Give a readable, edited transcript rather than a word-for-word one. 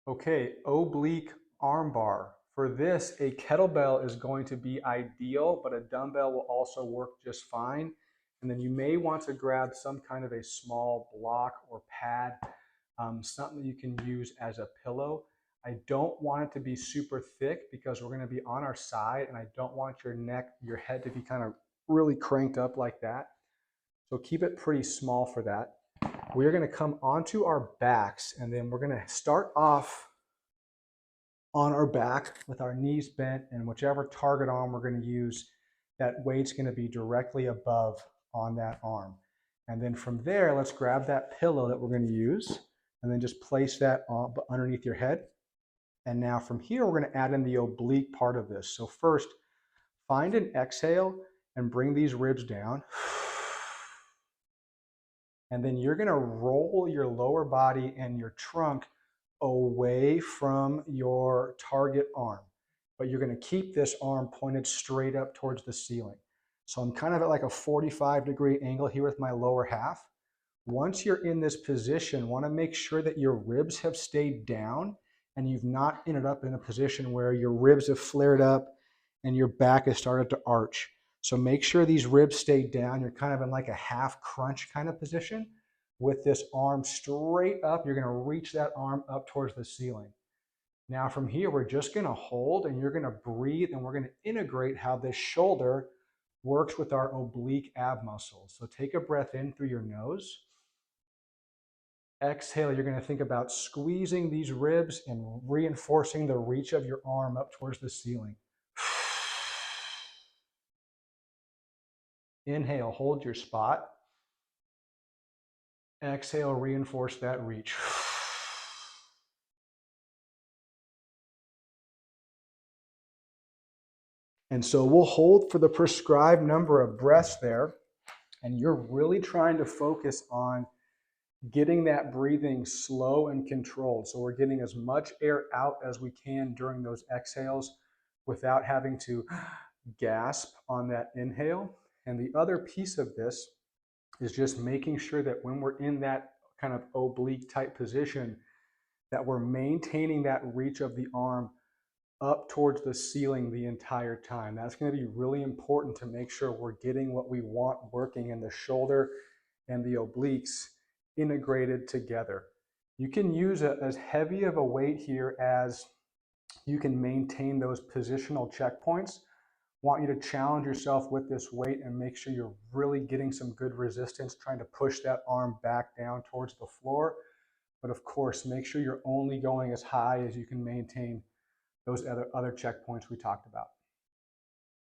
Okay, oblique arm bar. For this, a kettlebell is going to be ideal, but a dumbbell will also work just fine. And then you may want to grab some kind of a small block or pad, something that you can use as a pillow. I don't want it to be super thick because we're going to be on our side, and I don't want your head to be kind of really cranked up like that. So keep it pretty small for that. We're going to come onto our backs, and then we're going to start off on our back with our knees bent, and whichever target arm we're going to use, that weight's going to be directly above on that arm. And then from there, let's grab that pillow that we're going to use and then just place that underneath your head. And now from here, we're going to add in the oblique part of this. So first, find an exhale and bring these ribs down. And then you're going to roll your lower body and your trunk away from your target arm, but you're going to keep this arm pointed straight up towards the ceiling. So I'm kind of at like a 45-degree angle here with my lower half. Once you're in this position, want to make sure that your ribs have stayed down and you've not ended up in a position where your ribs have flared up and your back has started to arch. So make sure these ribs stay down. You're kind of in like a half crunch kind of position. With this arm straight up, you're going to reach that arm up towards the ceiling. Now from here, we're just going to hold and you're going to breathe, and we're going to integrate how this shoulder works with our oblique ab muscles. So take a breath in through your nose. Exhale, you're going to think about squeezing these ribs and reinforcing the reach of your arm up towards the ceiling. Inhale, hold your spot. Exhale, reinforce that reach. And so we'll hold for the prescribed number of breaths there. And you're really trying to focus on getting that breathing slow and controlled. So we're getting as much air out as we can during those exhales without having to gasp on that inhale. And the other piece of this is just making sure that when we're in that kind of oblique type position, that we're maintaining that reach of the arm up towards the ceiling the entire time. That's going to be really important to make sure we're getting what we want working in the shoulder and the obliques integrated together. You can use as heavy of a weight here as you can maintain those positional checkpoints. Want you to challenge yourself with this weight and make sure you're really getting some good resistance, trying to push that arm back down towards the floor. But of course, make sure you're only going as high as you can maintain those other checkpoints we talked about.